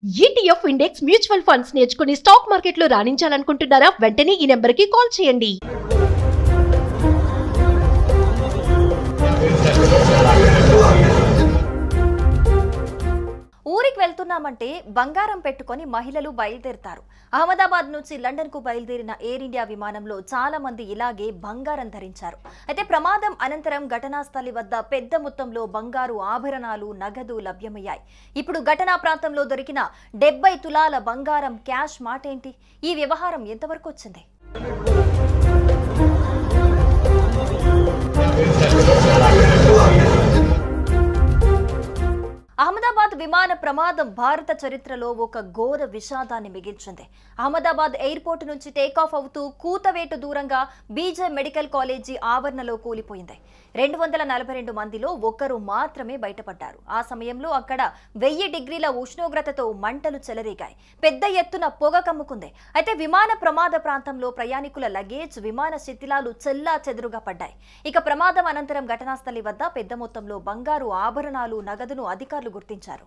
ETF index mutual funds నేర్చుకుని stock మార్కెట్లో రాణించాలనుకుంటున్నారా? వెంటనే ఈ నెంబర్కి కాల్ చేయండి. ఊరికి వెళ్తున్నామంటే బంగారం పెట్టుకొని మహిళలు బయలుదేరుతారు. అహ్మదాబాద్ నుంచి లండన్ కు బయలుదేరిన ఎయిర్ ఇండియా విమానంలో చాలా మంది ఇలాగే బంగారం ధరించారు. అయితే ప్రమాదం అనంతరం ఘటనా స్థలి వద్ద పెద్ద మొత్తంలో బంగారు ఆభరణాలు, నగదు లభ్యమయ్యాయి. ఇప్పుడు ఘటనా ప్రాంతంలో దొరికిన 70 తులాల బంగారం క్యాష్ మాటేంటి? ఈ వ్యవహారం ఎంతవరకు వచ్చింది? అహ్మదాబాద్ విమాన ప్రమాదం భారత చరిత్రలో ఒక ఘోర విషాదాన్ని మిగిల్చింది. అహ్మదాబాద్ ఎయిర్పోర్ట్ నుంచి టేకాఫ్ అవుతూ కూతవేటు దూరంగా బీజే మెడికల్ కాలేజీ ఆవరణలో కూలిపోయింది. 242 మందిలో ఒక్కరు మాత్రమే బయటపడ్డారు. ఆ సమయంలో అక్కడ 1000 డిగ్రీల ఉష్ణోగ్రతతో మంటలు చెలరేగాయి. పెద్ద ఎత్తున పొగ కమ్ముకుంది. అయితే విమాన ప్రమాద ప్రాంతంలో ప్రయాణికుల లగేజ్, విమాన శిథిలాలు చెల్లా చెదురుగా పడ్డాయి. ఇక ప్రమాదం అనంతరం ఘటనా స్థలి వద్ద పెద్ద మొత్తంలో బంగారు ఆభరణాలు, నగదును అధికారులు గుర్తించారు.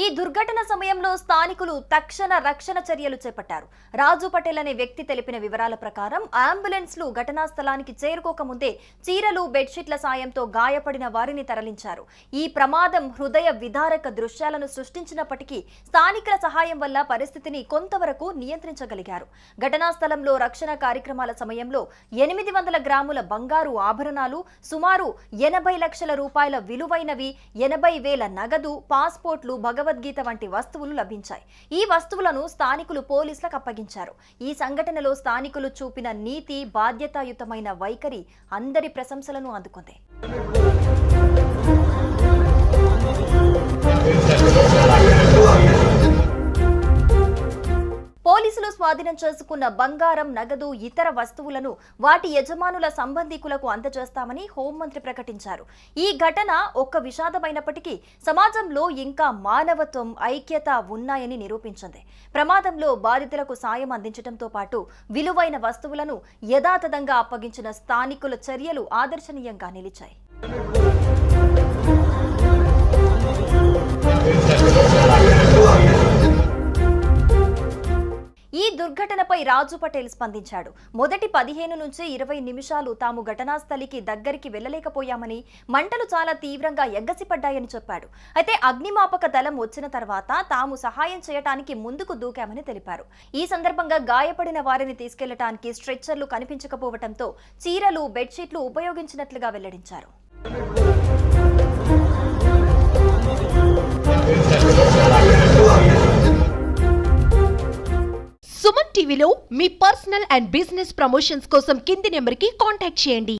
ఈ దుర్ఘటన సమయంలో స్థానికులు తక్షణ రక్షణ చర్యలు చేపట్టారు. రాజు పటేల్ అనే వ్యక్తి తెలిపిన వివరాల ప్రకారం అంబులెన్స్లు ఘటనా స్థలానికి చేరుకోకముందే చీరలు, బెడ్షీట్ల సాయంతో గాయపడిన వారిని తరలించారు. ఈ ప్రమాదం హృదయ విదారక దృశ్యాలను సృష్టించినప్పటికీ స్థానికుల సహాయం వల్ల పరిస్థితిని కొంతవరకు నియంత్రించగలిగారు. ఘటనా స్థలంలో రక్షణ కార్యక్రమాల సమయంలో 800 గ్రాముల బంగారు ఆభరణాలు, సుమారు 80 లక్షల రూపాయల విలువైనవి, 80,000 నగదు, పాస్పోర్ట్లు, భగవద్గీత వంటి వస్తువులు లభించాయి. ఈ వస్తువులను స్థానికులు పోలీసులకు అప్పగించారు. ఈ సంఘటనలో స్థానికులు చూపిన నీతి, బాధ్యతాయుతమైన వైఖరి అందరి ప్రశంసలను అందుకుంది. పోలీసులు స్వాధీనం చేసుకున్న బంగారం, నగదు, ఇతర వస్తువులను వాటి యజమానుల సంబంధికులకు అందజేస్తామని హోంమంత్రి ప్రకటించారు. ఈ ఘటన ఒక్క విషాదమైనప్పటికీ సమాజంలో ఇంకా మానవత్వం, ఐక్యత ఉన్నాయని నిరూపించింది. ప్రమాదంలో బాధితులకు సాయం అందించడంతో పాటు విలువైన వస్తువులను యథాతథంగా అప్పగించిన స్థానికుల చర్యలు ఆదర్శనీయంగా నిలిచాయి. ఈ దుర్ఘటనపై రాజు పటేల్ స్పందించాడు. మొదటి 15 నుంచి 20 నిమిషాలు తాము ఘటనా స్థలికి దగ్గరికి వెళ్లలేకపోయామని, మంటలు చాలా తీవ్రంగా ఎగ్గసిపడ్డాయని చెప్పాడు. అయితే అగ్నిమాపక దళం వచ్చిన తర్వాత తాము సహాయం చేయడానికి ముందుకు దూకామని తెలిపారు. ఈ సందర్భంగా గాయపడిన వారిని తీసుకెళ్లడానికి స్ట్రెచ్చర్లు కనిపించకపోవడంతో చీరలు, బెడ్షీట్లు ఉపయోగించినట్లుగా వెల్లడించారు. సుమన్ టీవీలో మీ పర్సనల్ అండ్ బిజినెస్ ప్రమోషన్స్ కోసం కింది నెంబర్కి కాంటాక్ట్ చేయండి.